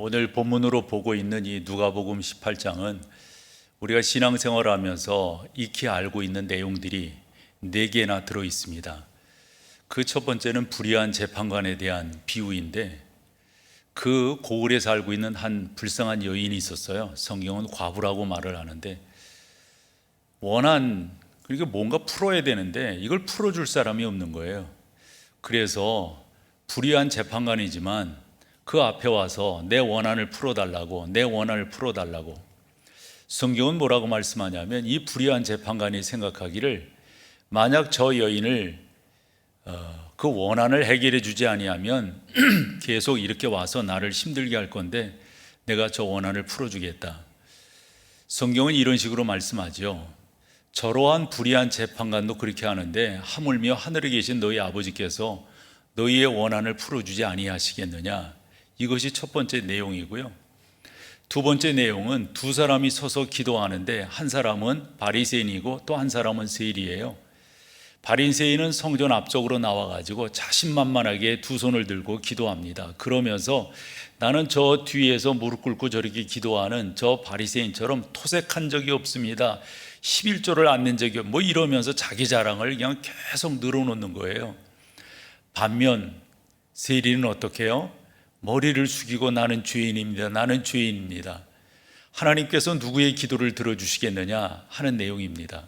오늘 본문으로 보고 있는 이 누가복음 18장은 우리가 신앙생활하면서 익히 알고 있는 내용들이 4개나 들어 있습니다. 그 첫 번째는 불의한 재판관에 대한 비유인데, 그 고을에 살고 있는 한 불쌍한 여인이 있었어요. 성경은 과부라고 말을 하는데, 그러니까 뭔가 풀어야 되는데 이걸 풀어줄 사람이 없는 거예요. 그래서 불의한 재판관이지만 그 앞에 와서 내 원한을 풀어달라고, 성경은 뭐라고 말씀하냐면, 이 불의한 재판관이 생각하기를 만약 저 여인을 그 원한을 해결해 주지 아니하면 계속 이렇게 와서 나를 힘들게 할 건데 내가 저 원한을 풀어주겠다. 성경은 이런 식으로 말씀하죠. 저러한 불의한 재판관도 그렇게 하는데 하물며 하늘에 계신 너희 아버지께서 너희의 원한을 풀어주지 아니하시겠느냐. 이것이 첫 번째 내용이고요. 두 번째 내용은 두 사람이 서서 기도하는데 한 사람은 바리새인이고 또 한 사람은 세리예요. 바리새인은 성전 앞쪽으로 나와가지고 자신만만하게 두 손을 들고 기도합니다. 그러면서 나는 저 뒤에서 무릎 꿇고 저렇게 기도하는 저 바리새인처럼 토색한 적이 없습니다. 11조를 안 낸 적이 없고 이러면서 자기 자랑을 그냥 계속 늘어놓는 거예요. 반면 세리는 어떻게 해요? 머리를 숙이고 나는 죄인입니다. 하나님께서 누구의 기도를 들어주시겠느냐 하는 내용입니다.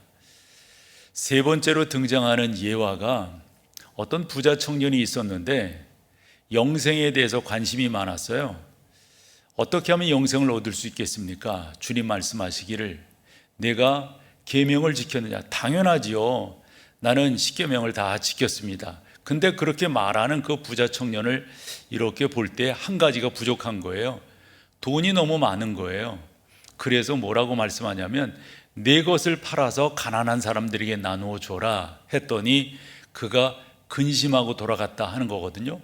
세 번째로 등장하는 예화가 어떤 부자 청년이 있었는데 영생에 대해서 관심이 많았어요. 어떻게 하면 영생을 얻을 수 있겠습니까? 주님 말씀하시기를 내가 계명을 지켰느냐? 당연하지요. 나는 십계명을 다 지켰습니다. 근데 그렇게 말하는 그 부자 청년을 이렇게 볼 때 한 가지가 부족한 거예요. 돈이 너무 많은 거예요. 그래서 뭐라고 말씀하냐면 내 것을 팔아서 가난한 사람들에게 나누어 줘라 했더니 그가 근심하고 돌아갔다 하는 거거든요.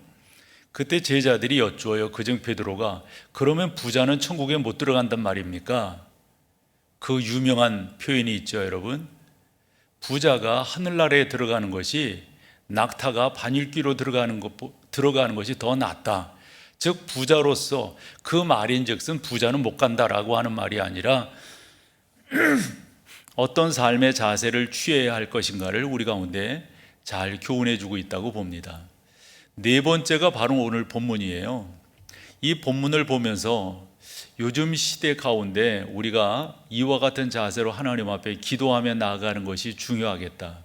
그때 제자들이 여쭈어요. 그중 베드로가 그러면 부자는 천국에 못 들어간단 말입니까? 그 유명한 표현이 있죠, 여러분. 부자가 하늘나라에 들어가는 것이 낙타가 반일기로 들어가는 것이 더 낫다. 즉 부자로서 그 말인즉슨 부자는 못 간다라고 하는 말이 아니라 어떤 삶의 자세를 취해야 할 것인가를 우리 가운데 잘 교훈해 주고 있다고 봅니다. 네 번째가 바로 오늘 본문이에요. 이 본문을 보면서 요즘 시대 가운데 우리가 이와 같은 자세로 하나님 앞에 기도하며 나아가는 것이 중요하겠다.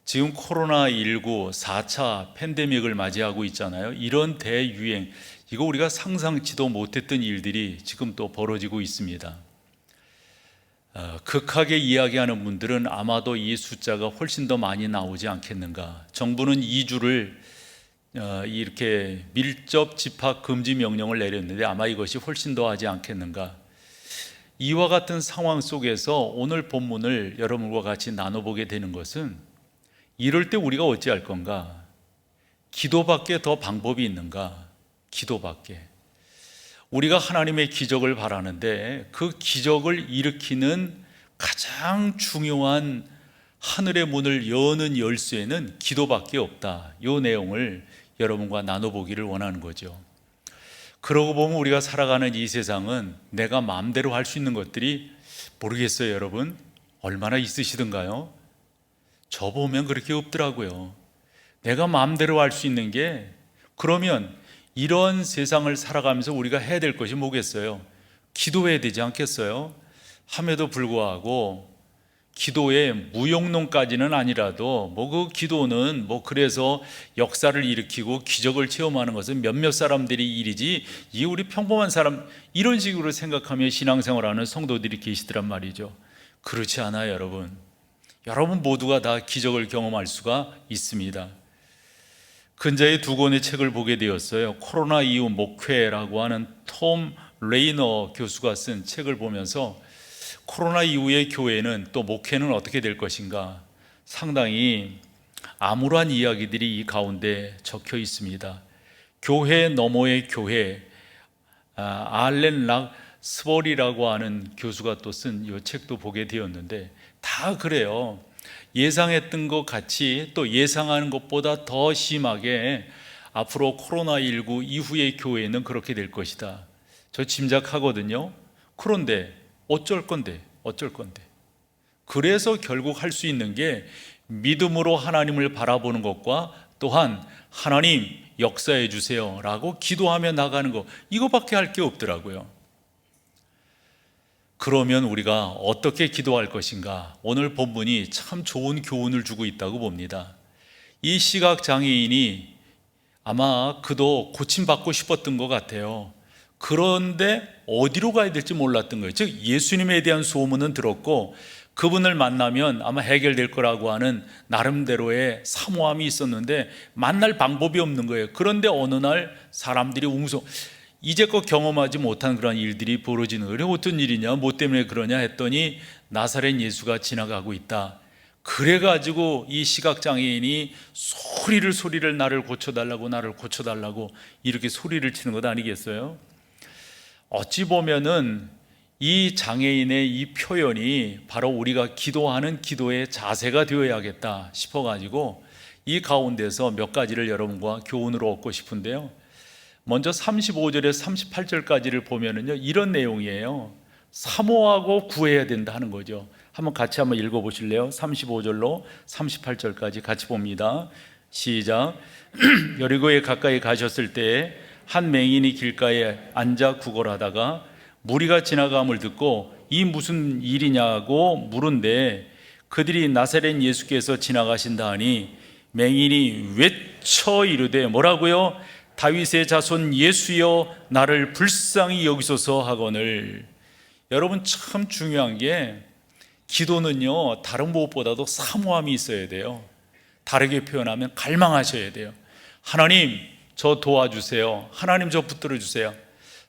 지금 코로나19 4차 팬데믹을 맞이하고 있잖아요. 이런 대유행, 이거 우리가 상상치도 못했던 일들이 지금 또 벌어지고 있습니다. 극하게 이야기하는 분들은 아마도 이 숫자가 훨씬 더 많이 나오지 않겠는가. 정부는 2주를 이렇게 밀접 집합 금지 명령을 내렸는데 아마 이것이 훨씬 더 하지 않겠는가. 이와 같은 상황 속에서 오늘 본문을 여러분과 같이 나눠보게 되는 것은 이럴 때 우리가 어찌할 건가? 기도밖에 더 방법이 있는가? 기도밖에. 우리가 하나님의 기적을 바라는데 그 기적을 일으키는 가장 중요한 하늘의 문을 여는 열쇠는 기도밖에 없다. 이 내용을 여러분과 나눠보기를 원하는 거죠. 그러고 보면 우리가 살아가는 이 세상은 내가 마음대로 할 수 있는 것들이 모르겠어요, 여러분. 얼마나 있으시던가요? 저 보면 그렇게 없더라고요. 내가 마음대로 할 수 있는 게, 그러면 이런 세상을 살아가면서 우리가 해야 될 것이 뭐겠어요? 기도해야 되지 않겠어요? 함에도 불구하고 기도의 무용론까지는 아니라도 그 기도는 그래서 역사를 일으키고 기적을 체험하는 것은 몇몇 사람들이 일이지 이 우리 평범한 사람, 이런 식으로 생각하며 신앙생활하는 성도들이 계시더란 말이죠. 그렇지 않아요, 여러분. 여러분 모두가 다 기적을 경험할 수가 있습니다. 근자의 2권의 책을 보게 되었어요. 코로나 이후 목회라고 하는 톰 레이너 교수가 쓴 책을 보면서 코로나 이후의 교회는 또 목회는 어떻게 될 것인가, 상당히 암울한 이야기들이 이 가운데 적혀 있습니다. 교회 너머의 교회, 알렌 락 스월이라고 하는 교수가 또 쓴 이 책도 보게 되었는데 다 그래요. 예상했던 것 같이 또 예상하는 것보다 더 심하게 앞으로 코로나19 이후의 교회는 그렇게 될 것이다. 저 짐작하거든요. 그런데 어쩔 건데. 그래서 결국 할 수 있는 게 믿음으로 하나님을 바라보는 것과 또한 하나님 역사해 주세요 라고 기도하며 나가는 것, 이거밖에 할 게 없더라고요. 그러면 우리가 어떻게 기도할 것인가? 오늘 본문이 참 좋은 교훈을 주고 있다고 봅니다. 이 시각장애인이 아마 그도 고침받고 싶었던 것 같아요. 그런데 어디로 가야 될지 몰랐던 거예요. 즉 예수님에 대한 소문은 들었고 그분을 만나면 아마 해결될 거라고 하는 나름대로의 사모함이 있었는데 만날 방법이 없는 거예요. 그런데 어느 날 사람들이 이제껏 경험하지 못한 그런 일들이 벌어지는 거예요. 어떤 일이냐, 뭐 때문에 그러냐 했더니 나사렛 예수가 지나가고 있다. 그래가지고 이 시각장애인이 소리를 나를 고쳐달라고 이렇게 소리를 치는 것 아니겠어요? 어찌 보면은 이 장애인의 이 표현이 바로 우리가 기도하는 기도의 자세가 되어야겠다 싶어가지고 이 가운데서 몇 가지를 여러분과 교훈으로 얻고 싶은데요. 먼저 35절에서 38절까지를 보면은요, 이런 내용이에요. 사모하고 구해야 된다 하는 거죠. 한번 같이 한번 읽어보실래요? 35절로 38절까지 같이 봅니다. 시작. 여리고에 가까이 가셨을 때에 한 맹인이 길가에 앉아 구걸하다가 무리가 지나감을 듣고 이 무슨 일이냐고 물은데 그들이 나사렛 예수께서 지나가신다 하니 맹인이 외쳐 이르되 뭐라고요? 다윗의 자손 예수여 나를 불쌍히 여기소서 하거늘. 여러분 참 중요한 게 기도는요 다른 무엇보다도 사모함이 있어야 돼요. 다르게 표현하면 갈망하셔야 돼요. 하나님 저 도와주세요. 하나님 저 붙들어 주세요.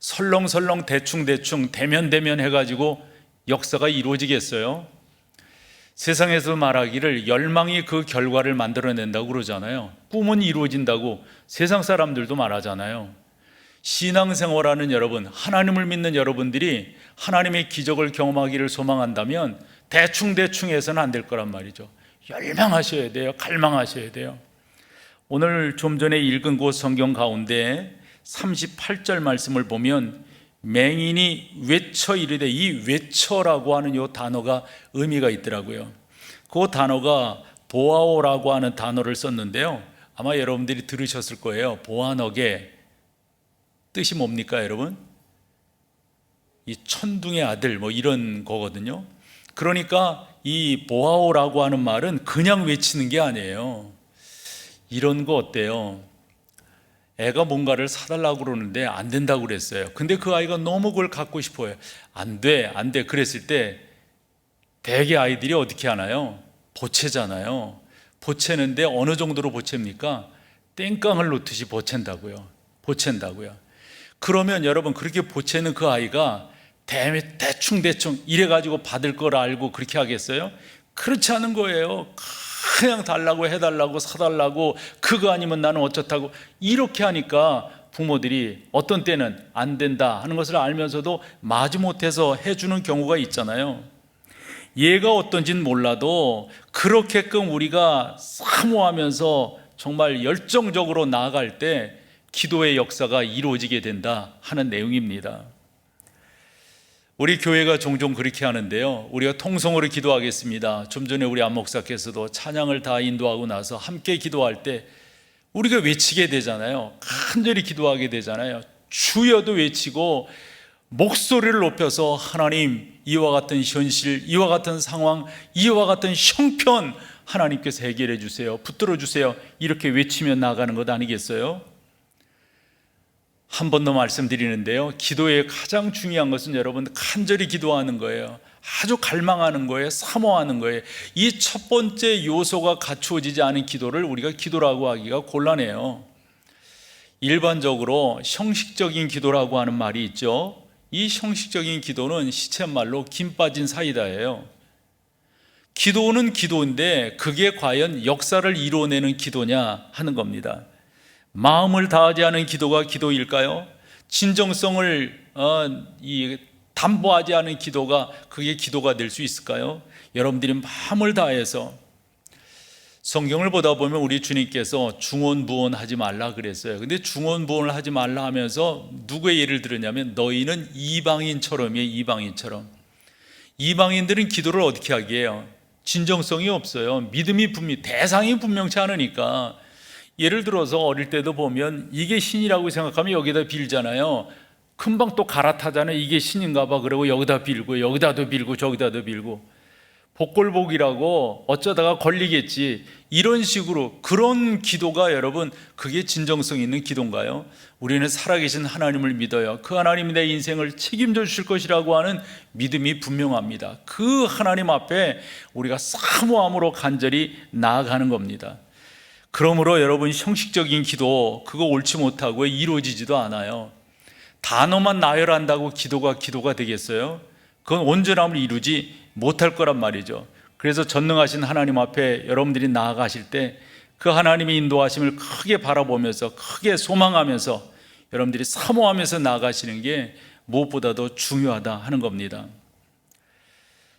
설렁설렁 대충 대면 해가지고 역사가 이루어지겠어요? 세상에서 말하기를 열망이 그 결과를 만들어낸다고 그러잖아요. 꿈은 이루어진다고 세상 사람들도 말하잖아요. 신앙생활하는 여러분, 하나님을 믿는 여러분들이 하나님의 기적을 경험하기를 소망한다면 대충 해서는 안 될 거란 말이죠. 열망하셔야 돼요. 갈망하셔야 돼요. 오늘 좀 전에 읽은 곳 성경 가운데 38절 말씀을 보면 맹인이 외쳐 이르되, 이 외쳐라고 하는 이 단어가 의미가 있더라고요. 그 단어가 보아오라고 하는 단어를 썼는데요, 아마 여러분들이 들으셨을 거예요. 보아너게 뜻이 뭡니까 여러분? 이 천둥의 아들 뭐 이런 거거든요. 그러니까 이 보아오라고 하는 말은 그냥 외치는 게 아니에요. 이런 거 어때요? 애가 뭔가를 사달라고 그러는데 안 된다고 그랬어요. 근데 그 아이가 너무 그걸 갖고 싶어요. 안 돼 그랬을 때 대개 아이들이 어떻게 하나요? 보채잖아요. 보채는데 어느 정도로 보챕니까? 땡깡을 놓듯이 보챈다고요. 그러면 여러분 그렇게 보채는 그 아이가 대충 이래가지고 받을 걸 알고 그렇게 하겠어요? 그렇지 않은 거예요. 그냥 달라고 해달라고 사달라고, 그거 아니면 나는 어쩌다고 이렇게 하니까 부모들이 어떤 때는 안 된다 하는 것을 알면서도 마지못해서 해주는 경우가 있잖아요. 얘가 어떤지는 몰라도 그렇게끔 우리가 사모하면서 정말 열정적으로 나아갈 때 기도의 역사가 이루어지게 된다 하는 내용입니다. 우리 교회가 종종 그렇게 하는데요, 우리가 통성으로 기도하겠습니다. 좀 전에 우리 안 목사께서도 찬양을 다 인도하고 나서 함께 기도할 때 우리가 외치게 되잖아요. 간절히 기도하게 되잖아요. 주여도 외치고 목소리를 높여서 하나님, 이와 같은 현실, 이와 같은 상황, 이와 같은 형편 하나님께서 해결해 주세요, 붙들어 주세요, 이렇게 외치며 나가는 것 아니겠어요? 한 번 더 말씀드리는데요, 기도의 가장 중요한 것은 여러분 간절히 기도하는 거예요. 아주 갈망하는 거예요. 사모하는 거예요. 이 첫 번째 요소가 갖추어지지 않은 기도를 우리가 기도라고 하기가 곤란해요. 일반적으로 형식적인 기도라고 하는 말이 있죠. 이 형식적인 기도는 시쳇말로 김 빠진 사이다예요. 기도는 기도인데 그게 과연 역사를 이루어내는 기도냐 하는 겁니다. 마음을 다하지 않은 기도가 기도일까요? 진정성을 담보하지 않은 기도가 그게 기도가 될 수 있을까요? 여러분들이 마음을 다해서 성경을 보다 보면 우리 주님께서 중언부언 하지 말라 그랬어요. 근데 중언부언을 하지 말라 하면서 누구의 예를 들었냐면 너희는 이방인처럼이에요. 이방인처럼. 이방인들은 기도를 어떻게 하기에요? 진정성이 없어요. 믿음이 대상이 분명치 않으니까. 예를 들어서 어릴 때도 보면 이게 신이라고 생각하면 여기다 빌잖아요. 금방 또 갈아타잖아요. 이게 신인가 봐. 그러고 여기다 빌고 여기다도 빌고 저기다도 빌고. 복골복이라고 어쩌다가 걸리겠지, 이런 식으로. 그런 기도가 여러분, 그게 진정성 있는 기도인가요? 우리는 살아계신 하나님을 믿어요. 그 하나님이 내 인생을 책임져 주실 것이라고 하는 믿음이 분명합니다. 그 하나님 앞에 우리가 사모함으로 간절히 나아가는 겁니다. 그러므로 여러분, 형식적인 기도 그거 옳지 못하고 이루어지지도 않아요. 단어만 나열한다고 기도가 되겠어요? 그건 온전함을 이루지 못할 거란 말이죠. 그래서 전능하신 하나님 앞에 여러분들이 나아가실 때 그 하나님의 인도하심을 크게 바라보면서, 크게 소망하면서, 여러분들이 사모하면서 나아가시는 게 무엇보다도 중요하다 하는 겁니다.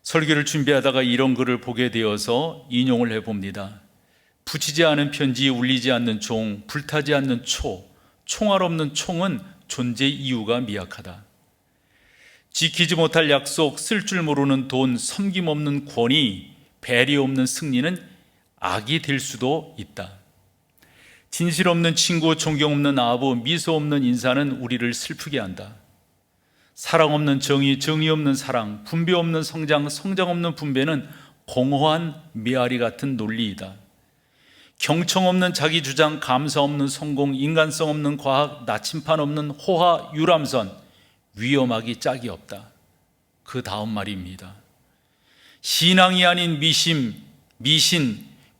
설교를 준비하다가 이런 글을 보게 되어서 인용을 해봅니다. 붙이지 않은 편지, 울리지 않는 종, 불타지 않는 초, 총알 없는 총은 존재 이유가 미약하다. 지키지 못할 약속, 쓸 줄 모르는 돈, 섬김 없는 권위, 배려 없는 승리는 악이 될 수도 있다. 진실 없는 친구, 존경 없는 아부, 미소 없는 인사는 우리를 슬프게 한다. 사랑 없는 정의, 정의 없는 사랑, 분배 없는 성장, 성장 없는 분배는 공허한 메아리 같은 논리이다. 경청 없는 자기 주장, 감사 없는 성공, 인간성 없는 과학, 나침판 없는 호화, 유람선, 위험하기 짝이 없다. 그 다음 말입니다. 신앙이 아닌 미신,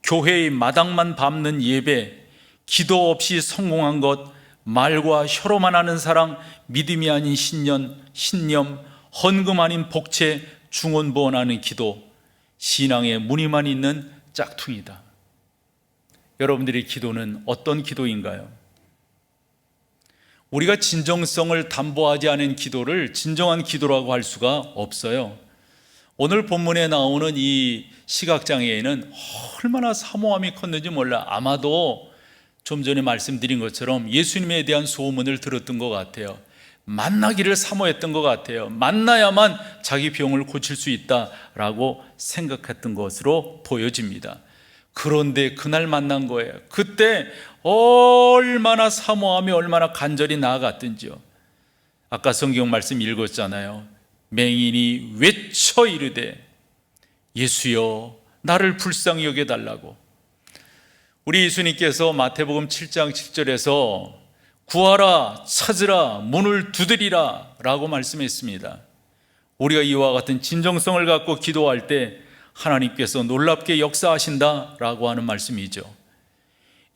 교회의 마당만 밟는 예배, 기도 없이 성공한 것, 말과 혀로만 하는 사랑, 믿음이 아닌 신념, 헌금 아닌 복채, 중언부언하는 기도, 신앙의 무늬만 있는 짝퉁이다. 여러분들의 기도는 어떤 기도인가요? 우리가 진정성을 담보하지 않은 기도를 진정한 기도라고 할 수가 없어요. 오늘 본문에 나오는 이 시각장애인은 얼마나 사모함이 컸는지 몰라. 아마도 좀 전에 말씀드린 것처럼 예수님에 대한 소문을 들었던 것 같아요. 만나기를 사모했던 것 같아요. 만나야만 자기 병을 고칠 수 있다라고 생각했던 것으로 보여집니다. 그런데 그날 만난 거예요. 그때 얼마나 사모하며 얼마나 간절히 나아갔던지요. 아까 성경 말씀 읽었잖아요. 맹인이 외쳐 이르되 예수여 나를 불쌍히 여겨달라고. 우리 예수님께서 마태복음 7장 7절에서 구하라, 찾으라, 문을 두드리라 라고 말씀했습니다. 우리가 이와 같은 진정성을 갖고 기도할 때 하나님께서 놀랍게 역사하신다 라고 하는 말씀이죠.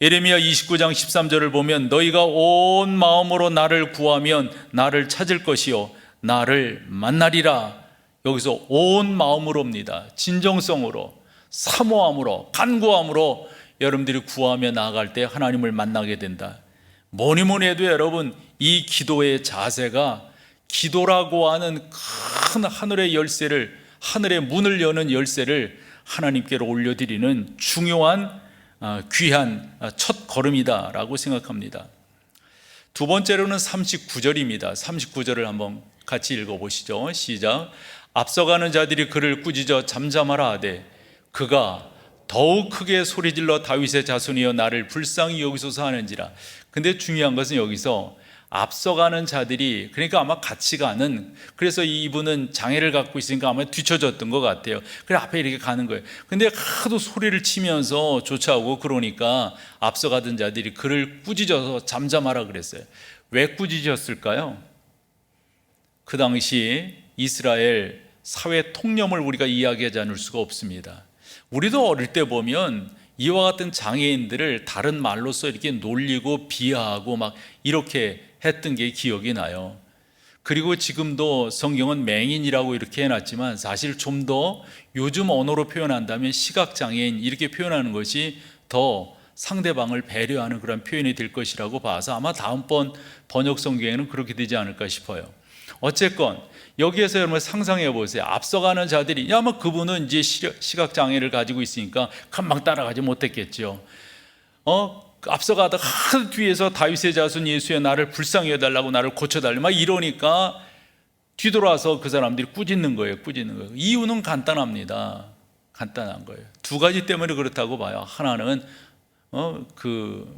예레미야 29장 13절을 보면 너희가 온 마음으로 나를 구하면 나를 찾을 것이요 나를 만나리라. 여기서 온 마음으로입니다. 진정성으로, 사모함으로, 간구함으로 여러분들이 구하며 나아갈 때 하나님을 만나게 된다. 뭐니 해도 여러분, 이 기도의 자세가 기도라고 하는 큰 하늘의 열쇠를, 하늘의 문을 여는 열쇠를 하나님께로 올려드리는 중요한 귀한 첫 걸음이다라고 생각합니다. 두 번째로는 39절입니다. 39절을 한번 같이 읽어보시죠. 시작. 앞서가는 자들이 그를 꾸짖어 잠잠하라 하되 그가 더욱 크게 소리질러 다윗의 자손이여 나를 불쌍히 여기소서 하는지라. 근데 중요한 것은 여기서 앞서가는 자들이, 그러니까 아마 같이 가는, 그래서 이분은 장애를 갖고 있으니까 아마 뒤쳐졌던 것 같아요. 그래 앞에 이렇게 가는 거예요. 근데 하도 소리를 치면서 쫓아오고 그러니까 앞서가던 자들이 그를 꾸짖어서 잠잠하라 그랬어요. 왜 꾸짖었을까요? 그 당시 이스라엘 사회 통념을 우리가 이야기하지 않을 수가 없습니다. 우리도 어릴 때 보면 이와 같은 장애인들을 다른 말로써 이렇게 놀리고 비하하고 막 이렇게 했던 게 기억이 나요. 그리고 지금도 성경은 맹인이라고 이렇게 해놨지만 사실 좀 더 요즘 언어로 표현한다면 시각장애인 이렇게 표현하는 것이 더 상대방을 배려하는 그런 표현이 될 것이라고 봐서 아마 다음번 번역 성경에는 그렇게 되지 않을까 싶어요. 어쨌건 여기에서 여러분 상상해 보세요. 앞서가는 자들이 아마 그분은 이제 시각 장애를 가지고 있으니까 금방 따라가지 못했겠죠. 앞서가다가 하도 뒤에서 다윗의 자손 예수의 나를 불쌍히 해달라고, 나를 고쳐달라고 막 이러니까 뒤돌아서 그 사람들이 꾸짖는 거예요. 이유는 간단합니다. 간단한 거예요. 두 가지 때문에 그렇다고 봐요. 하나는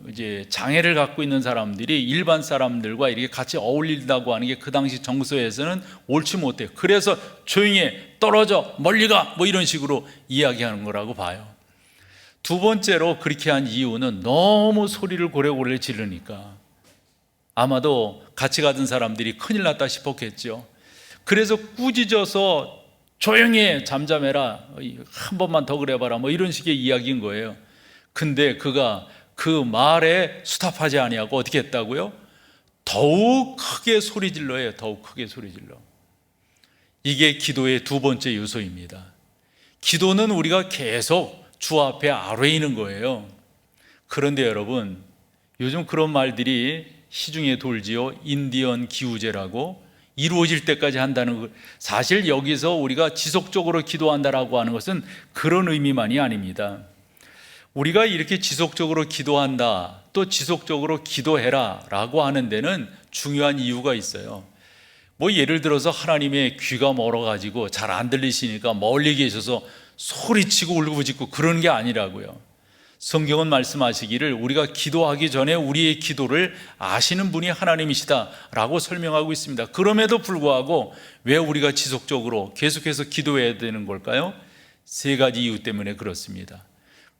이제 장애를 갖고 있는 사람들이 일반 사람들과 이렇게 같이 어울린다고 하는 게 그 당시 정서에서는 옳지 못해요. 그래서 조용히 해, 떨어져, 멀리 가, 뭐 이런 식으로 이야기하는 거라고 봐요. 두 번째로 그렇게 한 이유는 너무 소리를 고래고래 지르니까 아마도 같이 가던 사람들이 큰일 났다 싶었겠죠. 그래서 꾸짖어서 조용히 해, 잠잠해라, 한 번만 더 그래봐라, 뭐 이런 식의 이야기인 거예요. 근데 그가 그 말에 수답하지 아니하고 어떻게 했다고요? 더욱 크게 소리 질러요. 더욱 크게 소리 질러. 이게 기도의 두 번째 요소입니다. 기도는 우리가 계속 주 앞에 아뢰이는 거예요. 그런데 여러분, 요즘 그런 말들이 시중에 돌지요. 인디언 기우제라고, 이루어질 때까지 한다는 것. 사실 여기서 우리가 지속적으로 기도한다라고 하는 것은 그런 의미만이 아닙니다. 우리가 이렇게 지속적으로 기도한다, 또 지속적으로 기도해라 라고 하는 데는 중요한 이유가 있어요. 뭐 예를 들어서 하나님의 귀가 멀어가지고 잘 안 들리시니까 멀리 계셔서 소리치고 울고짖고 그런 게 아니라고요. 성경은 말씀하시기를 우리가 기도하기 전에 우리의 기도를 아시는 분이 하나님이시다 라고 설명하고 있습니다. 그럼에도 불구하고 왜 우리가 지속적으로 계속해서 기도해야 되는 걸까요? 세 가지 이유 때문에 그렇습니다.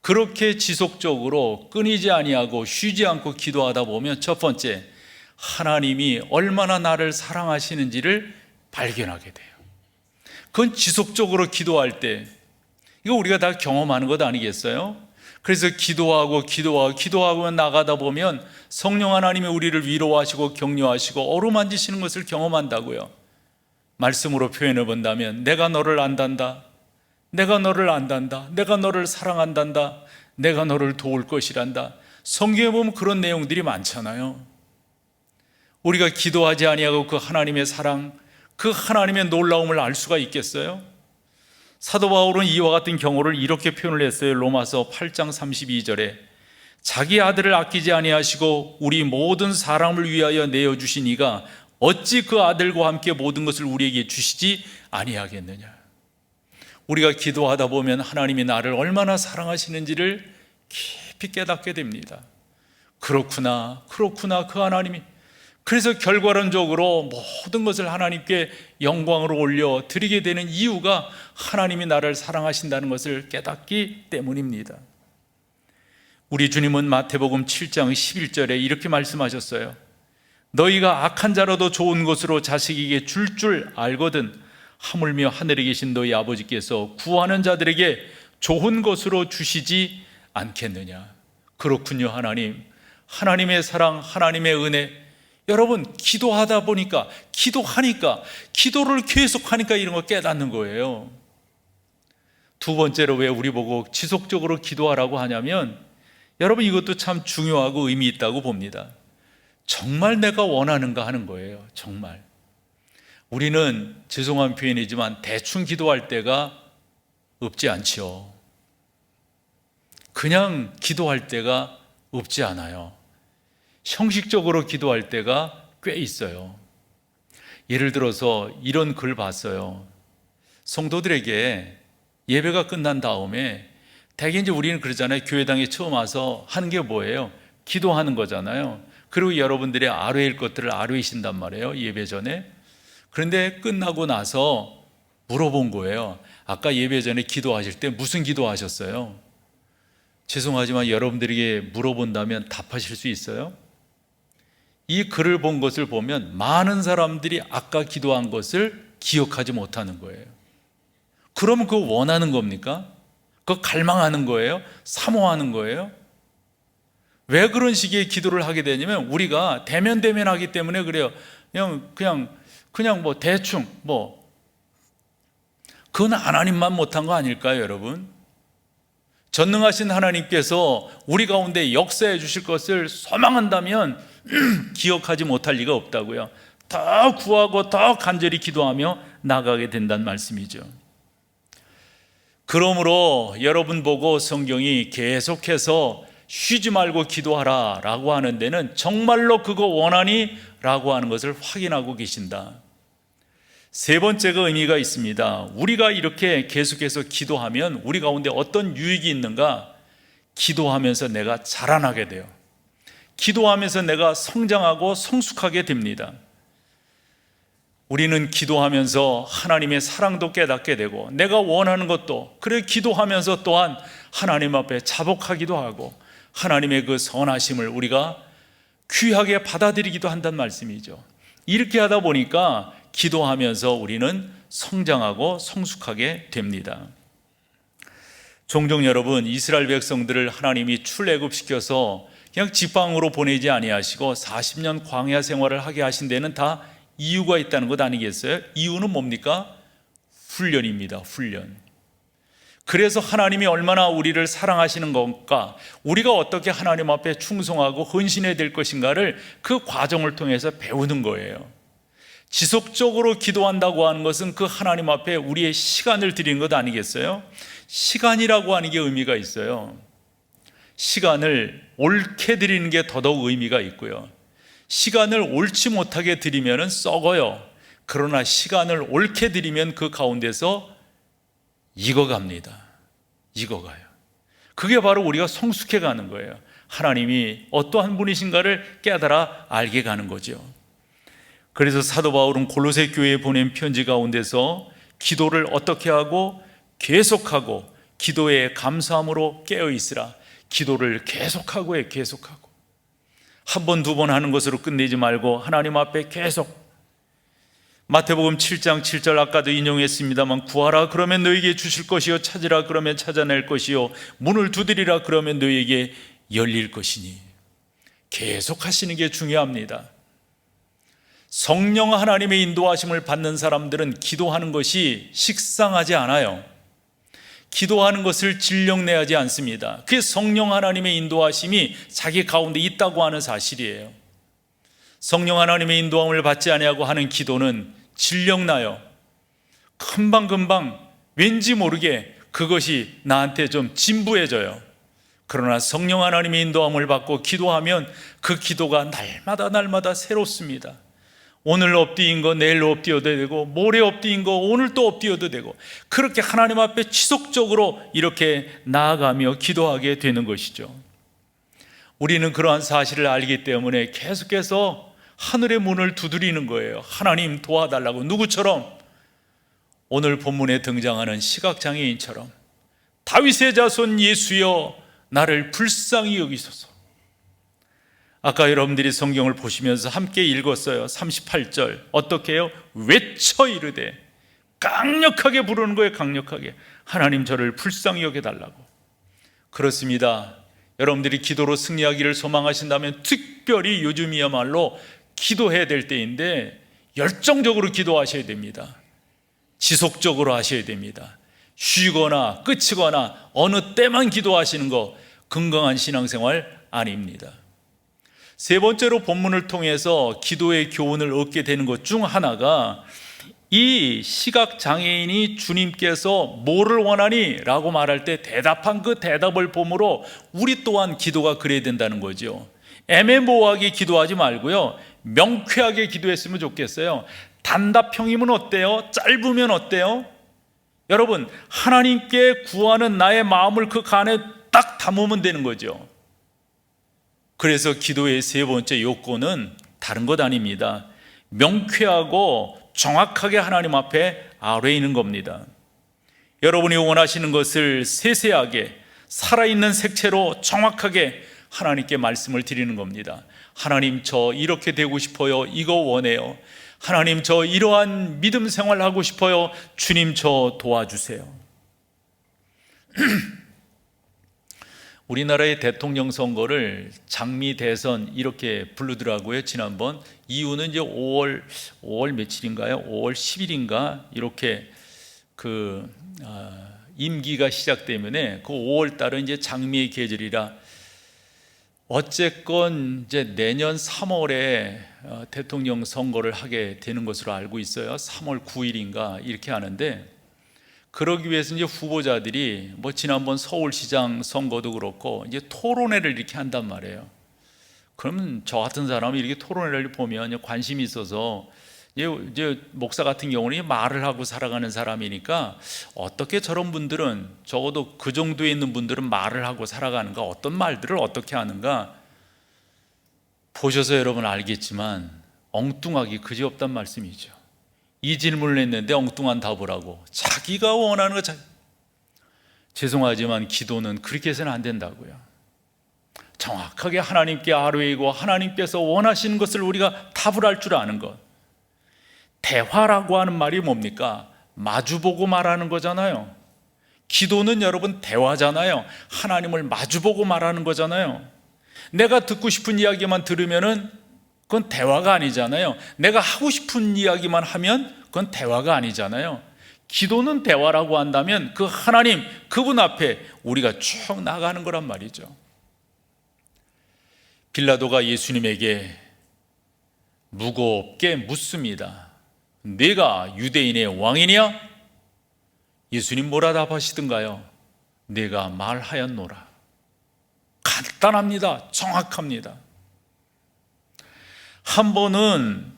그렇게 지속적으로 끊이지 아니하고 쉬지 않고 기도하다 보면 첫 번째, 하나님이 얼마나 나를 사랑하시는지를 발견하게 돼요. 그건 지속적으로 기도할 때, 이거 우리가 다 경험하는 것 아니겠어요? 그래서 기도하고 나가다 보면 성령 하나님이 우리를 위로하시고 격려하시고 어루만지시는 것을 경험한다고요. 말씀으로 표현해 본다면 내가 너를 안단다, 내가 너를 안단다, 내가 너를 사랑한단다, 내가 너를 도울 것이란다. 성경에 보면 그런 내용들이 많잖아요. 우리가 기도하지 아니하고 그 하나님의 사랑, 그 하나님의 놀라움을 알 수가 있겠어요? 사도 바울은 이와 같은 경우를 이렇게 표현을 했어요. 로마서 8장 32절에 자기 아들을 아끼지 아니하시고 우리 모든 사람을 위하여 내어주신 이가 어찌 그 아들과 함께 모든 것을 우리에게 주시지 아니하겠느냐. 우리가 기도하다 보면 하나님이 나를 얼마나 사랑하시는지를 깊이 깨닫게 됩니다. 그렇구나 그 하나님이. 그래서 결과론적으로 모든 것을 하나님께 영광으로 올려 드리게 되는 이유가 하나님이 나를 사랑하신다는 것을 깨닫기 때문입니다. 우리 주님은 마태복음 7장 11절에 이렇게 말씀하셨어요. 너희가 악한 자라도 좋은 것으로 자식에게 줄 알거든 하물며 하늘에 계신 너희 아버지께서 구하는 자들에게 좋은 것으로 주시지 않겠느냐. 그렇군요. 하나님의 사랑, 하나님의 은혜. 여러분, 기도하다 보니까, 기도를 계속하니까 이런 걸 깨닫는 거예요. 두 번째로 왜 우리 보고 지속적으로 기도하라고 하냐면, 여러분 이것도 참 중요하고 의미 있다고 봅니다. 정말 내가 원하는가 하는 거예요. 정말. 우리는 죄송한 표현이지만 대충 기도할 때가 없지 않죠. 그냥 기도할 때가 없지 않아요. 형식적으로 기도할 때가 꽤 있어요. 예를 들어서 이런 글 봤어요. 성도들에게 예배가 끝난 다음에 대개 이제 우리는 그러잖아요. 교회당에 처음 와서 하는 게 뭐예요? 기도하는 거잖아요. 그리고 여러분들의 아뢰일 것들을 아뢰이신단 말이에요. 예배 전에. 그런데 끝나고 나서 물어본 거예요. 아까 예배 전에 기도하실 때 무슨 기도하셨어요? 죄송하지만 여러분들에게 물어본다면 답하실 수 있어요? 이 글을 본 것을 보면 많은 사람들이 아까 기도한 것을 기억하지 못하는 거예요. 그러면 그거 원하는 겁니까? 그거 갈망하는 거예요? 사모하는 거예요? 왜 그런 식의 기도를 하게 되냐면 우리가 대면하기 때문에 그래요. 그냥 뭐 대충 그건 하나님만 못한 거 아닐까요, 여러분? 전능하신 하나님께서 우리 가운데 역사해 주실 것을 소망한다면 기억하지 못할 리가 없다고요. 더 구하고 더 간절히 기도하며 나가게 된다는 말씀이죠. 그러므로 여러분 보고 성경이 계속해서 쉬지 말고 기도하라 라고 하는 데는 정말로 그거 원하니? 라고 하는 것을 확인하고 계신다. 세 번째가 의미가 있습니다. 우리가 이렇게 계속해서 기도하면 우리 가운데 어떤 유익이 있는가? 기도하면서 내가 자라나게 돼요. 기도하면서 내가 성장하고 성숙하게 됩니다. 우리는 기도하면서 하나님의 사랑도 깨닫게 되고 내가 원하는 것도 그래 기도하면서 또한 하나님 앞에 자복하기도 하고 하나님의 그 선하심을 우리가 귀하게 받아들이기도 한다는 말씀이죠. 이렇게 하다 보니까 기도하면서 우리는 성장하고 성숙하게 됩니다. 종종 여러분, 이스라엘 백성들을 하나님이 출애굽시켜서 그냥 직방으로 보내지 아니하시고 40년 광야 생활을 하게 하신 데는 다 이유가 있다는 것 아니겠어요? 이유는 뭡니까? 훈련입니다. 훈련. 그래서 하나님이 얼마나 우리를 사랑하시는 건가, 우리가 어떻게 하나님 앞에 충성하고 헌신해야 될 것인가를 그 과정을 통해서 배우는 거예요. 지속적으로 기도한다고 하는 것은 그 하나님 앞에 우리의 시간을 드리는 것 아니겠어요? 시간이라고 하는 게 의미가 있어요. 시간을 옳게 드리는 게 더더욱 의미가 있고요. 시간을 옳지 못하게 드리면 썩어요. 그러나 시간을 옳게 드리면 그 가운데서 익어갑니다. 익어가요. 그게 바로 우리가 성숙해 가는 거예요. 하나님이 어떠한 분이신가를 깨달아 알게 가는 거죠. 그래서 사도 바울은 골로새 교회에 보낸 편지 가운데서 기도를 어떻게 하고 계속하고 기도에 감사함으로 깨어 있으라. 기도를 계속하고 해, 계속하고. 한 번, 두 번 하는 것으로 끝내지 말고 하나님 앞에 계속. 마태복음 7장 7절 아까도 인용했습니다만, 구하라 그러면 너에게 주실 것이요, 찾으라 그러면 찾아낼 것이요, 문을 두드리라 그러면 너에게 열릴 것이니. 계속 하시는 게 중요합니다. 성령 하나님의 인도하심을 받는 사람들은 기도하는 것이 식상하지 않아요. 기도하는 것을 진령내하지 않습니다. 그게 성령 하나님의 인도하심이 자기 가운데 있다고 하는 사실이에요. 성령 하나님의 인도함을 받지 아니하고 하는 기도는 진령나요. 금방금방 왠지 모르게 그것이 나한테 좀 진부해져요. 그러나 성령 하나님의 인도함을 받고 기도하면 그 기도가 날마다 새롭습니다. 오늘 엎드린 거 내일 엎드려도 되고, 모레 엎드린 거 오늘 또 엎드려도 되고, 그렇게 하나님 앞에 지속적으로 이렇게 나아가며 기도하게 되는 것이죠. 우리는 그러한 사실을 알기 때문에 계속해서 하늘의 문을 두드리는 거예요. 하나님 도와달라고. 누구처럼? 오늘 본문에 등장하는 시각장애인처럼, 다윗의 자손 예수여 나를 불쌍히 여기소서. 아까 여러분들이 성경을 보시면서 함께 읽었어요. 38절 어떻게 해요? 외쳐 이르되, 강력하게 부르는 거예요. 강력하게. 하나님 저를 불쌍히 여겨달라고. 그렇습니다. 여러분들이 기도로 승리하기를 소망하신다면 특별히 요즘이야말로 기도해야 될 때인데 열정적으로 기도하셔야 됩니다. 지속적으로 하셔야 됩니다. 쉬거나 끝이거나 어느 때만 기도하시는 거 건강한 신앙생활 아닙니다. 세 번째로 본문을 통해서 기도의 교훈을 얻게 되는 것 중 하나가, 이 시각장애인이 주님께서 뭐를 원하니? 라고 말할 때 대답한 그 대답을 보므로 우리 또한 기도가 그래야 된다는 거죠. 애매모호하게 기도하지 말고요, 명쾌하게 기도했으면 좋겠어요. 단답형이면 어때요? 짧으면 어때요? 여러분, 하나님께 구하는 나의 마음을 그 간에 딱 담으면 되는 거죠. 그래서 기도의 세 번째 요건은 다른 것 아닙니다. 명쾌하고 정확하게 하나님 앞에 아뢰이는 겁니다. 여러분이 원하시는 것을 세세하게 살아있는 색채로 정확하게 하나님께 말씀을 드리는 겁니다. 하나님 저 이렇게 되고 싶어요. 이거 원해요. 하나님 저 이러한 믿음 생활 하고 싶어요. 주님 저 도와주세요. 우리나라의 대통령 선거를 장미 대선 이렇게 부르더라고요. 지난번. 이유는 이제 5월 며칠인가요? 5월 10일인가 이렇게 임기가 시작되면에 그 5월 달은 이제 장미의 계절이라 어쨌건 이제 내년 3월에 대통령 선거를 하게 되는 것으로 알고 있어요. 3월 9일인가 이렇게 하는데, 그러기 위해서 이제 후보자들이 뭐 지난번 서울시장 선거도 그렇고 이제 토론회를 이렇게 한단 말이에요. 그러면 저 같은 사람이 이렇게 토론회를 보면 관심이 있어서, 이제 목사 같은 경우는 말을 하고 살아가는 사람이니까 어떻게 저런 분들은, 적어도 그 정도에 있는 분들은 말을 하고 살아가는가, 어떤 말들을 어떻게 하는가 보셔서 여러분 알겠지만 엉뚱하기 그지없단 말씀이죠. 이 질문을 했는데 엉뚱한 답을 하고 자기가 원하는 거 죄송하지만 기도는 그렇게 해서는 안 된다고요. 정확하게 하나님께 아뢰이고 하나님께서 원하시는 것을 우리가 답을 할 줄 아는 것. 대화라고 하는 말이 뭡니까? 마주보고 말하는 거잖아요. 기도는 여러분 대화잖아요. 하나님을 마주보고 말하는 거잖아요. 내가 듣고 싶은 이야기만 들으면은 그건 대화가 아니잖아요. 내가 하고 싶은 이야기만 하면 그건 대화가 아니잖아요. 기도는 대화라고 한다면 그 하나님, 그분 앞에 우리가 쭉 나가는 거란 말이죠. 빌라도가 예수님에게 무겁게 묻습니다. 네가 유대인의 왕이냐? 예수님 뭐라 답하시던가요? 네가 말하였노라. 간단합니다. 정확합니다. 한 번은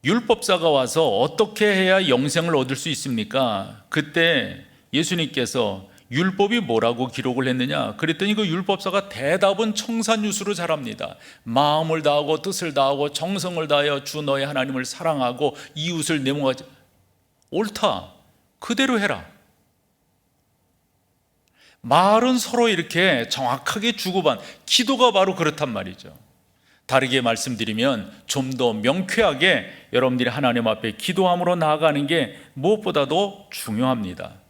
율법사가 와서 어떻게 해야 영생을 얻을 수 있습니까? 그때 예수님께서 율법이 뭐라고 기록을 했느냐? 그랬더니 그 율법사가 대답은 청산유수로 잘합니다. 마음을 다하고 뜻을 다하고 정성을 다하여 주 너의 하나님을 사랑하고 이웃을 내 몸과. 옳다. 그대로 해라. 말은 서로 이렇게 정확하게 주고받는, 기도가 바로 그렇단 말이죠. 다르게 말씀드리면 좀 더 명쾌하게 여러분들이 하나님 앞에 기도함으로 나아가는 게 무엇보다도 중요합니다.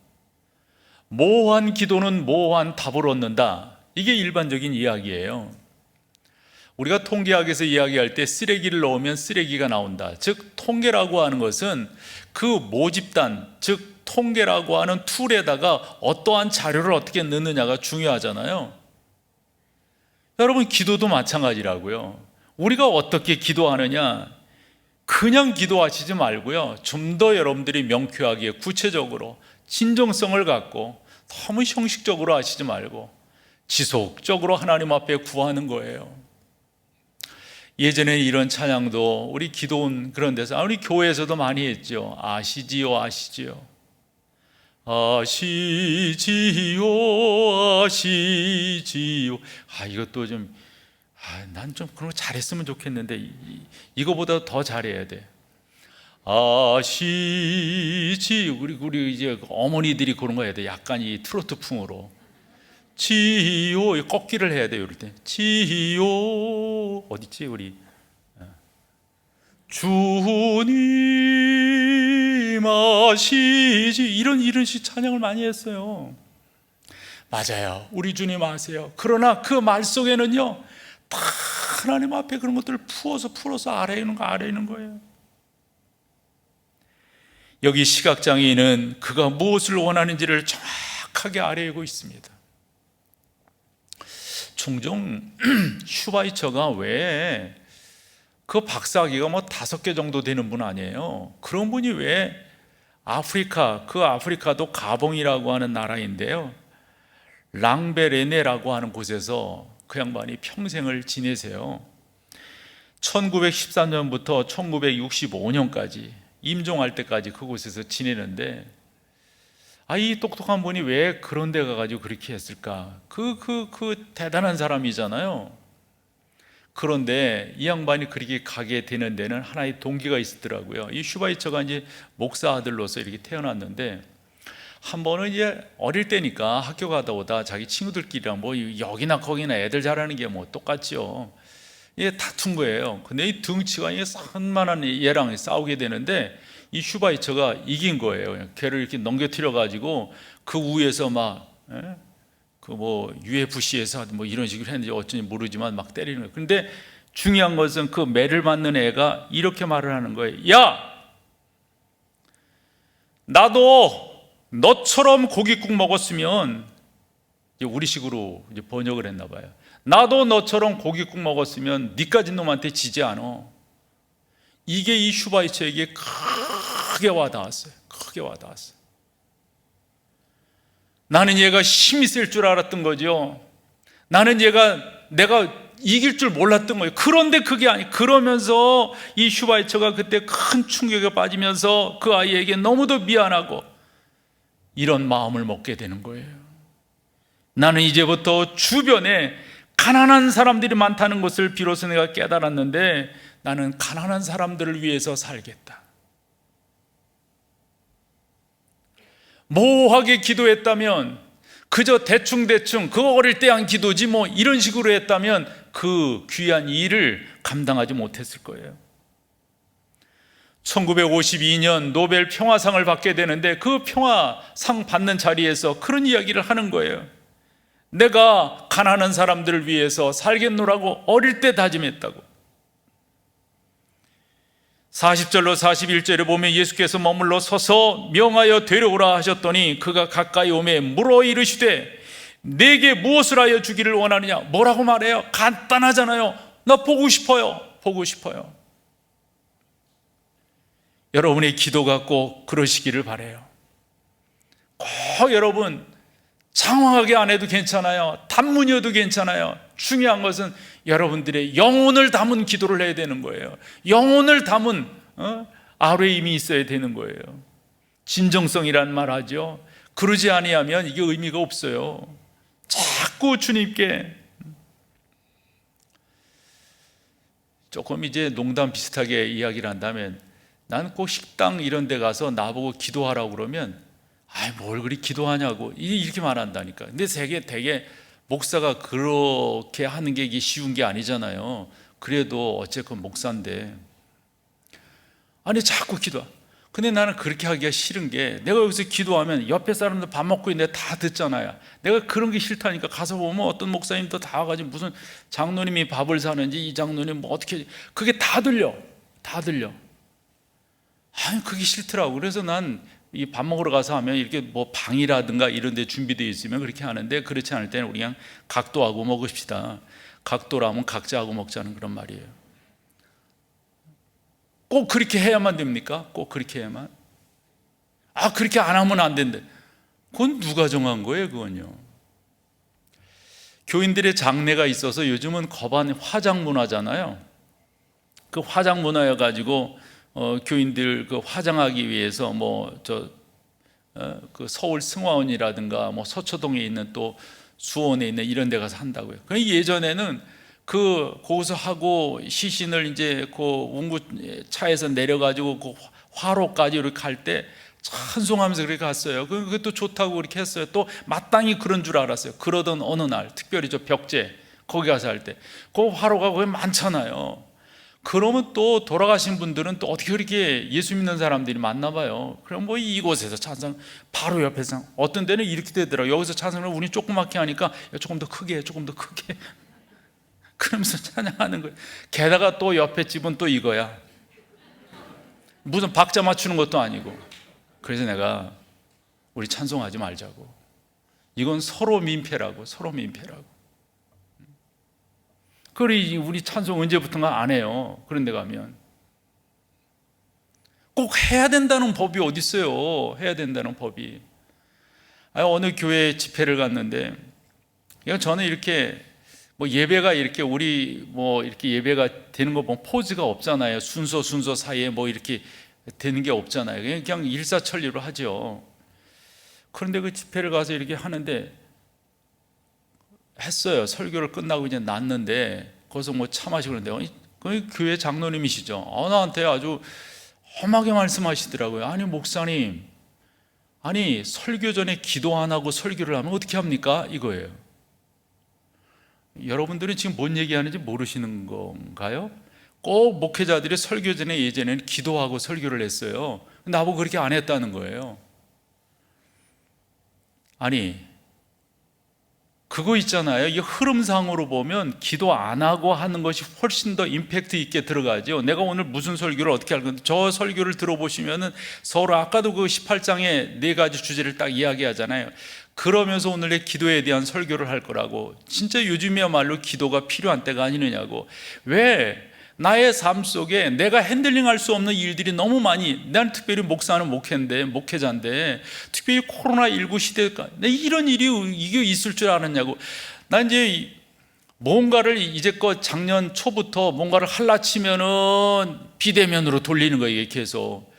모호한 기도는 모호한 답을 얻는다. 이게 일반적인 이야기예요. 우리가 통계학에서 이야기할 때 쓰레기를 넣으면 쓰레기가 나온다. 즉 통계라고 하는 것은 그 모집단, 즉 통계라고 하는 툴에다가 어떠한 자료를 어떻게 넣느냐가 중요하잖아요. 여러분 기도도 마찬가지라고요. 우리가 어떻게 기도하느냐, 그냥 기도하시지 말고요, 좀 더 여러분들이 명쾌하게 구체적으로 진정성을 갖고 너무 형식적으로 하시지 말고 지속적으로 하나님 앞에 구하는 거예요. 예전에 이런 찬양도 우리 기도원 그런 데서, 우리 교회에서도 많이 했죠. 아시지요 아시지요 아시지요 아시지요. 이것도 좀 난 좀 그런 거 잘했으면 좋겠는데 이거보다 더 잘해야 돼. 아시지. 우리 이제 어머니들이 그런 거 해야 돼. 약간 이 트로트풍으로 지요, 꺾기를 해야 돼요. 이럴 때 지요 어딨지 우리 주님 아시지. 이런 식 찬양을 많이 했어요. 맞아요. 우리 주님 아세요. 그러나 그 말 속에는요 다 하나님 앞에 그런 것들을 풀어서 아래에 있는 거예요. 여기 시각장애인은 그가 무엇을 원하는지를 정확하게 아뢰고 있습니다. 종종 슈바이처가 왜 그 박사학위가 5개 정도 되는 분 아니에요? 그런 분이 왜 아프리카도 가봉이라고 하는 나라인데요, 랑베레네라고 하는 곳에서 그 양반이 평생을 지내세요. 1913년부터 1965년까지 임종할 때까지 그곳에서 지내는데, 이 똑똑한 분이 왜 그런 데 가가지고 그렇게 했을까? 그 대단한 사람이잖아요. 그런데 이 양반이 그렇게 가게 되는 데는 하나의 동기가 있었더라고요. 이 슈바이처가 이제 목사 아들로서 이렇게 태어났는데, 한 번은 이제 어릴 때니까 학교 가다 오다 자기 친구들끼리랑 뭐 여기나 거기나 애들 잘하는 게 뭐 똑같죠. 이게 다툰 거예요. 근데 이 덩치가 산만한 얘랑 싸우게 되는데 이 슈바이처가 이긴 거예요. 걔를 이렇게 넘겨뜨려 가지고 그 위에서 막 그 뭐 UFC에서 뭐 이런 식으로 했는지 어쩐지 모르지만 막 때리는 거예요. 근데 중요한 것은 그 매를 맞는 애가 이렇게 말을 하는 거예요. 야, 나도 너처럼 고깃국 먹었으면, 우리식으로 이제 번역을 했나 봐요. 나도 너처럼 고깃국 먹었으면 니까진 놈한테 지지 않아. 이게 이 슈바이처에게 크게 와닿았어요. 크게 와닿았어요. 나는 얘가 힘이 셀 줄 알았던 거죠. 나는 내가 이길 줄 몰랐던 거예요. 그런데 그게 그러면서 이 슈바이처가 그때 큰 충격에 빠지면서 그 아이에게 너무도 미안하고 이런 마음을 먹게 되는 거예요. 나는 이제부터 주변에 가난한 사람들이 많다는 것을 비로소 내가 깨달았는데 나는 가난한 사람들을 위해서 살겠다. 모호하게 기도했다면, 그저 대충 그거 어릴 때 한 기도지 뭐 이런 식으로 했다면 그 귀한 일을 감당하지 못했을 거예요. 1952년 노벨 평화상을 받게 되는데 그 평화상 받는 자리에서 그런 이야기를 하는 거예요. 내가 가난한 사람들을 위해서 살겠노라고 어릴 때 다짐했다고. 40절로 41절에 보면 예수께서 머물러 서서 명하여 데려오라 하셨더니 그가 가까이 오매 물어 이르시되 내게 무엇을 하여 주기를 원하느냐. 뭐라고 말해요? 간단하잖아요. 나 보고 싶어요. 여러분의 기도가 꼭 그러시기를 바라요. 꼭 여러분 장황하게 안 해도 괜찮아요. 단문이어도 괜찮아요. 중요한 것은 여러분들의 영혼을 담은 기도를 해야 되는 거예요. 영혼을 담은 아뢰임이 있어야 되는 거예요. 진정성이란 말 하죠. 그러지 아니하면 이게 의미가 없어요. 자꾸 주님께 조금 이제 농담 비슷하게 이야기를 한다면 나는 꼭 식당 이런 데 가서 나보고 기도하라고 그러면 뭘 그리 기도하냐고 이렇게 말한다니까. 근데 되게 목사가 그렇게 하는 게 이게 쉬운 게 아니잖아요. 그래도 어쨌건 목사인데 자꾸 기도. 근데 나는 그렇게 하기가 싫은 게 내가 여기서 기도하면 옆에 사람들 밥 먹고 있는데 다 듣잖아요. 내가 그런 게 싫다니까. 가서 보면 어떤 목사님도 다 와가지고 무슨 장로님이 밥을 사는지 이 장로님 뭐 어떻게 그게 다 들려. 그게 싫더라고. 그래서 난 이 밥 먹으러 가서 하면 이렇게 뭐 방이라든가 이런 데 준비되어 있으면 그렇게 하는데 그렇지 않을 때는 우리 그냥 각도하고 먹읍시다. 각도라면 각자하고 먹자는 그런 말이에요. 꼭 그렇게 해야만 됩니까? 꼭 그렇게 해야만? 그렇게 안 하면 안 된대. 그건 누가 정한 거예요? 그건요. 교인들의 장례가 있어서 요즘은 거반 화장 문화잖아요. 그 화장 문화여가지고 교인들 그 화장하기 위해서 그 서울 승화원이라든가 서초동에 있는 또 수원에 있는 이런 데 가서 한다고요. 그 예전에는 거기서 하고 시신을 이제 그 운구차에서 내려가지고 그 화로까지 이렇게 갈 때 찬송하면서 그렇게 갔어요. 그것도 좋다고 그렇게 했어요. 또 마땅히 그런 줄 알았어요. 그러던 어느 날, 특별히 저 벽제 거기 가서 할 때 그 화로가 거기 많잖아요. 그러면 또 돌아가신 분들은 또 어떻게 그렇게 예수 믿는 사람들이 많나 봐요. 그럼 이곳에서 찬송 바로 옆에서 어떤 데는 이렇게 되더라고요. 여기서 찬송을 우리 조그맣게 하니까 조금 더 크게 그러면서 찬양하는 거예요. 게다가 또 옆에 집은 또 이거야. 무슨 박자 맞추는 것도 아니고. 그래서 내가 우리 찬송하지 말자고. 이건 서로 민폐라고. 우리 찬송 언제부턴가 안 해요. 그런 데 가면 꼭 해야 된다는 법이 어디 있어요. 해야 된다는 법이. 어느 교회 집회를 갔는데 저는 이렇게 예배가 이렇게 우리 이렇게 예배가 되는 거 보면 포즈가 없잖아요. 순서 사이에 이렇게 되는 게 없잖아요. 그냥 일사천리로 하죠. 그런데 그 집회를 가서 이렇게 하는데 했어요. 설교를 끝나고 이제 났는데 거기서 차 마시고 그러는데 그 교회 장로님이시죠. 나한테 아주 험하게 말씀하시더라고요. 목사님, 설교 전에 기도 안 하고 설교를 하면 어떻게 합니까? 이거예요. 여러분들은 지금 뭔 얘기하는지 모르시는 건가요? 꼭 목회자들이 설교 전에 예전에는 기도하고 설교를 했어요. 나보고 그렇게 안 했다는 거예요. 그거 있잖아요. 이 흐름상으로 보면 기도 안 하고 하는 것이 훨씬 더 임팩트 있게 들어가죠. 내가 오늘 무슨 설교를 어떻게 할 건데 저 설교를 들어보시면은 서로 아까도 그 18장에 4가지 주제를 딱 이야기하잖아요. 그러면서 오늘 내 기도에 대한 설교를 할 거라고. 진짜 요즘이야말로 기도가 필요한 때가 아니느냐고. 왜? 나의 삶 속에 내가 핸들링할 수 없는 일들이 너무 많이, 난 특별히 목사는 목회자인데 특별히 코로나19 시대가 이런 일이 이게 있을 줄 알았냐고. 난 이제 뭔가를 이제껏 작년 초부터 뭔가를 할라치면은 비대면으로 돌리는 거예요. 이게 계속.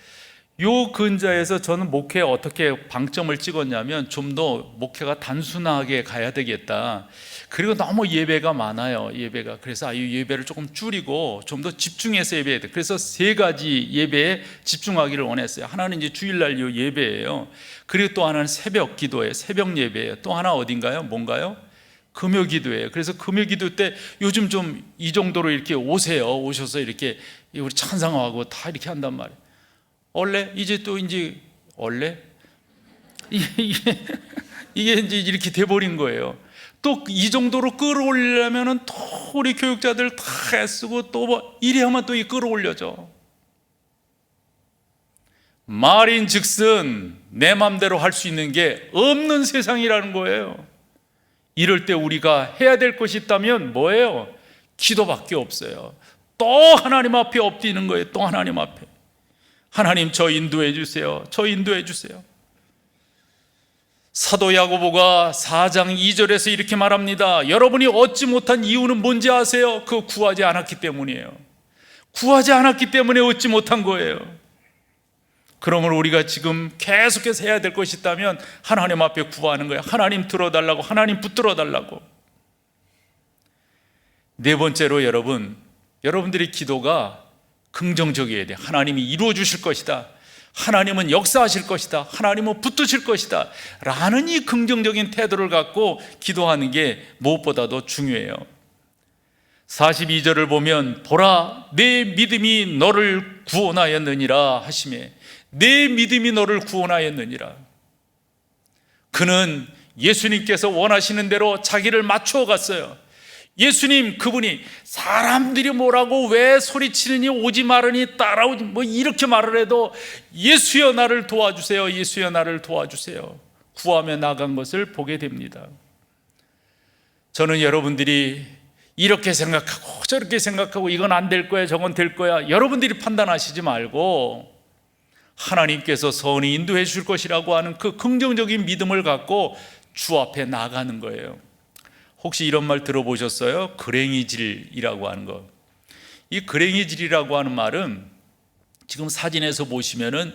요 근자에서 저는 목회에 어떻게 방점을 찍었냐면 좀 더 목회가 단순하게 가야 되겠다. 그리고 너무 예배가 많아요. 예배가. 그래서 이 예배를 조금 줄이고 좀 더 집중해서 예배해야 돼. 그래서 3가지 예배에 집중하기를 원했어요. 하나는 이제 주일날 예배예요. 그리고 또 하나는 새벽 기도예요. 새벽 예배예요. 또 하나 어딘가요? 뭔가요? 금요 기도예요. 그래서 금요 기도 때 요즘 좀 이 정도로 이렇게 오셔서 이렇게 우리 찬양하고 다 이렇게 한단 말이에요. 원래 이제 원래 이게 이제 이렇게 돼버린 거예요. 또 이 정도로 끌어올리려면은 또 우리 교육자들 다 애쓰고 또 뭐 이리 하면 또 이 끌어올려져. 말인즉슨 내 맘대로 할 수 있는 게 없는 세상이라는 거예요. 이럴 때 우리가 해야 될 것이 있다면 뭐예요? 기도밖에 없어요. 또 하나님 앞에 엎드리는 거예요. 또 하나님 앞에. 하나님, 저 인도해 주세요. 저 인도해 주세요. 사도 야고보가 4장 2절에서 이렇게 말합니다. 여러분이 얻지 못한 이유는 뭔지 아세요? 그거 구하지 않았기 때문이에요. 구하지 않았기 때문에 얻지 못한 거예요. 그러므로 우리가 지금 계속해서 해야 될 것이 있다면 하나님 앞에 구하는 거예요. 하나님 들어달라고, 하나님 붙들어 달라고. 4번째로 여러분들의 기도가 긍정적이어야 돼요. 하나님이 이루어 주실 것이다. 하나님은 역사하실 것이다. 하나님은 붙드실 것이다. 라는 이 긍정적인 태도를 갖고 기도하는 게 무엇보다도 중요해요. 42절을 보면 보라 내 믿음이 너를 구원하였느니라 하시매, 내 믿음이 너를 구원하였느니라. 그는 예수님께서 원하시는 대로 자기를 맞추어 갔어요. 예수님, 그분이 사람들이 뭐라고 왜 소리치느니 오지 말으니 따라오지 뭐 이렇게 말을 해도 예수여 나를 도와주세요, 예수여 나를 도와주세요 구하며 나간 것을 보게 됩니다. 저는 여러분들이 이렇게 생각하고 저렇게 생각하고 이건 안 될 거야 저건 될 거야 여러분들이 판단하시지 말고 하나님께서 선히 인도해 줄 것이라고 하는 그 긍정적인 믿음을 갖고 주 앞에 나가는 거예요. 혹시 이런 말 들어보셨어요? 그랭이질이라고 하는 거. 이 그랭이질이라고 하는 말은 지금 사진에서 보시면은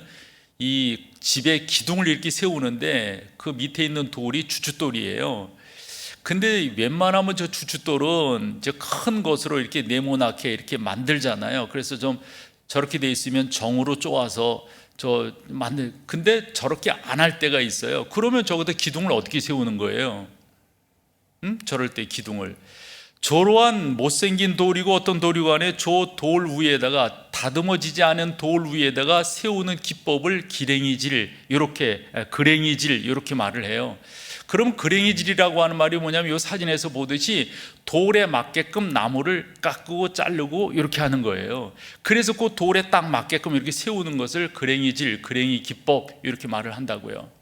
이 집에 기둥을 이렇게 세우는데 그 밑에 있는 돌이 주춧돌이에요. 근데 웬만하면 저 주춧돌은 이제 큰 것으로 이렇게 네모나게 이렇게 만들잖아요. 그래서 좀 저렇게 돼 있으면 정으로 쪼아서 근데 저렇게 안 할 때가 있어요. 그러면 저기다 기둥을 어떻게 세우는 거예요? 저럴 때 기둥을 저러한 못생긴 돌이고 어떤 돌이고 간에 저 돌 위에다가 다듬어지지 않은 돌 위에다가 세우는 기법을 기랭이질 그랭이질 이렇게 말을 해요. 그럼 그랭이질이라고 하는 말이 뭐냐면 이 사진에서 보듯이 돌에 맞게끔 나무를 깎고 자르고 이렇게 하는 거예요. 그래서 그 돌에 딱 맞게끔 이렇게 세우는 것을 그랭이질, 그랭이 기법 이렇게 말을 한다고요.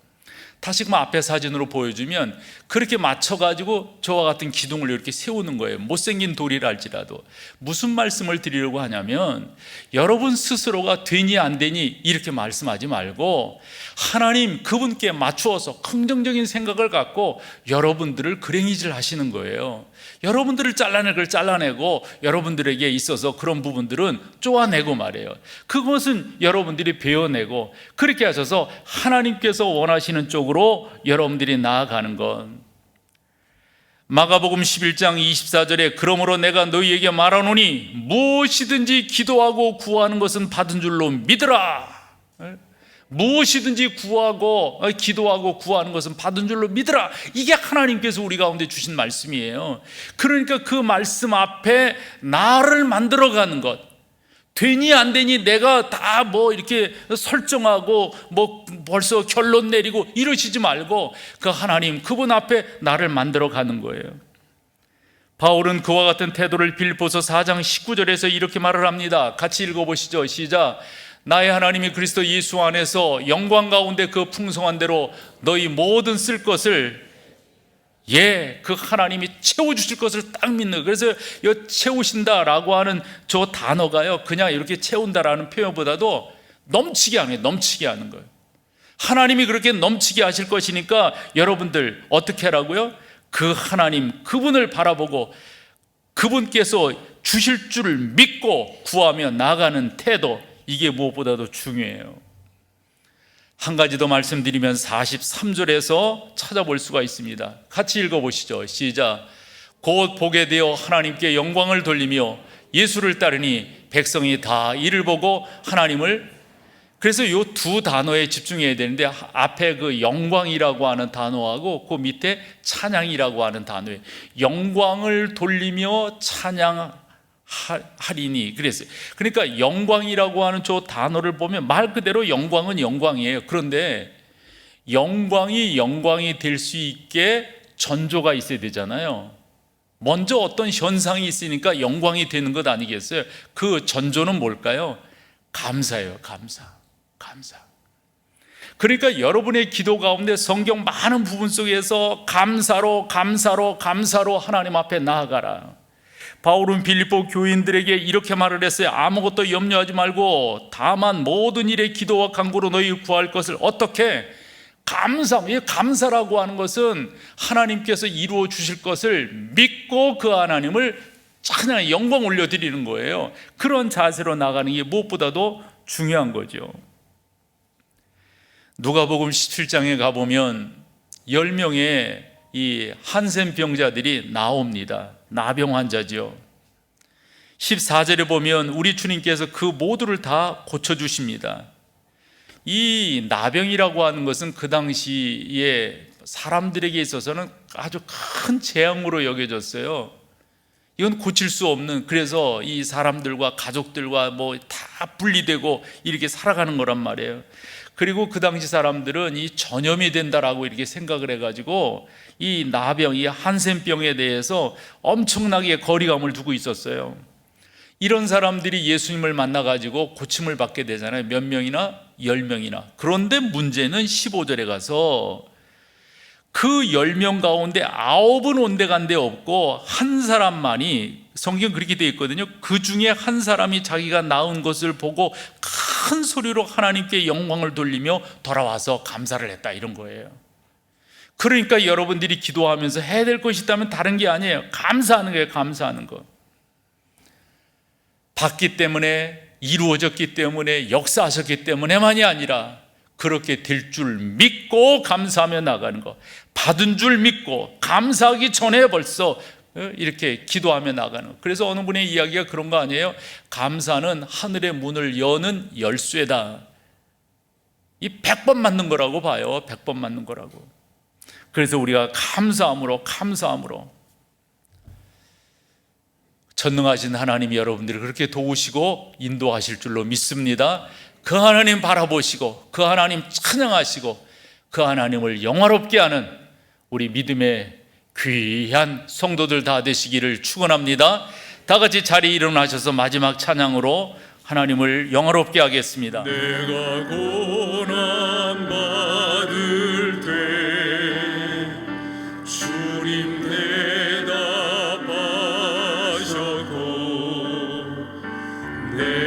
다시금 앞에 사진으로 보여주면 그렇게 맞춰가지고 저와 같은 기둥을 이렇게 세우는 거예요. 못생긴 돌이라 할지라도. 무슨 말씀을 드리려고 하냐면 여러분 스스로가 되니 안 되니 이렇게 말씀하지 말고 하나님 그분께 맞추어서 긍정적인 생각을 갖고 여러분들을 그랭이질 하시는 거예요. 여러분들을 잘라낼 걸 잘라내고 여러분들에게 있어서 그런 부분들은 쪼아내고 말이에요. 그것은 여러분들이 배워내고 그렇게 하셔서 하나님께서 원하시는 쪽으로 여러분들이 나아가는 것. 마가복음 11장 24절에 그러므로 내가 너희에게 말하노니 무엇이든지 기도하고 구하는 것은 받은 줄로 믿으라. 무엇이든지 구하고 기도하고 구하는 것은 받은 줄로 믿으라. 이게 하나님께서 우리 가운데 주신 말씀이에요. 그러니까 그 말씀 앞에 나를 만들어가는 것, 되니 안 되니 내가 다 이렇게 설정하고 벌써 결론 내리고 이러시지 말고 그 하나님 그분 앞에 나를 만들어가는 거예요. 바울은 그와 같은 태도를 빌립보서 4장 19절에서 이렇게 말을 합니다. 같이 읽어보시죠. 시작. 나의 하나님이 그리스도 예수 안에서 영광 가운데 그 풍성한 대로 너희 모든 쓸 것을 그 하나님이 채워주실 것을 딱 믿는 거예요. 그래서 이 채우신다라고 하는 저 단어가요, 그냥 이렇게 채운다라는 표현보다도 넘치게 하는 거예요. 넘치게 하는 거예요. 하나님이 그렇게 넘치게 하실 것이니까 여러분들 어떻게 하라고요? 그 하나님, 그분을 바라보고 그분께서 주실 줄을 믿고 구하며 나아가는 태도, 이게 무엇보다도 중요해요. 한 가지 더 말씀드리면 43절에서 찾아볼 수가 있습니다. 같이 읽어보시죠. 시작. 곧 보게 되어 하나님께 영광을 돌리며 예수를 따르니 백성이 다 이를 보고 하나님을, 그래서 이 두 단어에 집중해야 되는데 앞에 그 영광이라고 하는 단어하고 그 밑에 찬양이라고 하는 단어에 영광을 돌리며 찬양하리니 그랬어요. 그러니까 영광이라고 하는 저 단어를 보면 말 그대로 영광은 영광이에요. 그런데 영광이 될 수 있게 전조가 있어야 되잖아요. 먼저 어떤 현상이 있으니까 영광이 되는 것 아니겠어요? 그 전조는 뭘까요? 감사예요. 감사. 그러니까 여러분의 기도 가운데 성경 많은 부분 속에서 감사로 하나님 앞에 나아가라. 바울은 빌립보 교인들에게 이렇게 말을 했어요. 아무것도 염려하지 말고 다만 모든 일에 기도와 간구로 너희 구할 것을 어떻게? 감사라고 하는 것은 하나님께서 이루어 주실 것을 믿고 그 하나님을 찬양, 영광 올려드리는 거예요. 그런 자세로 나가는 게 무엇보다도 중요한 거죠. 누가복음 17장에 가보면 10명의 이 한센병자들이 나옵니다. 나병 환자죠. 14절에 보면 우리 주님께서 그 모두를 다 고쳐주십니다. 이 나병이라고 하는 것은 그 당시에 사람들에게 있어서는 아주 큰 재앙으로 여겨졌어요. 이건 고칠 수 없는, 그래서 이 사람들과 가족들과 뭐 다 분리되고 이렇게 살아가는 거란 말이에요. 그리고 그 당시 사람들은 이 전염이 된다라고 이렇게 생각을 해가지고 이 나병, 이 한센병에 대해서 엄청나게 거리감을 두고 있었어요. 이런 사람들이 예수님을 만나가지고 고침을 받게 되잖아요. 몇 명이나? 10명이나. 그런데 문제는 15절에 가서 그 10명 가운데 9은 온데간데 없고 한 사람만이, 성경 그렇게 되어 있거든요. 그 중에 한 사람이 자기가 나은 것을 보고 큰 소리로 하나님께 영광을 돌리며 돌아와서 감사를 했다, 이런 거예요. 그러니까 여러분들이 기도하면서 해야 될 것이 있다면 다른 게 아니에요. 감사하는 거예요. 감사하는 거. 받기 때문에, 이루어졌기 때문에, 역사하셨기 때문에만이 아니라 그렇게 될 줄 믿고 감사하며 나가는 거, 받은 줄 믿고 감사하기 전에 벌써 이렇게 기도하며 나가는 거. 그래서 어느 분의 이야기가 그런 거 아니에요? 감사는 하늘의 문을 여는 열쇠다. 이 100번 맞는 거라고 봐요. 100번 맞는 거라고. 그래서 우리가 감사함으로 전능하신 하나님이 여러분들을 그렇게 도우시고 인도하실 줄로 믿습니다. 그 하나님 바라보시고 그 하나님 찬양하시고 그 하나님을 영화롭게 하는 우리 믿음의 귀한 성도들 다 되시기를 축원합니다. 다 같이 자리에 일어나셔서 마지막 찬양으로 하나님을 영화롭게 하겠습니다. 내가 고난 받을 때 주님 대답하셨고 내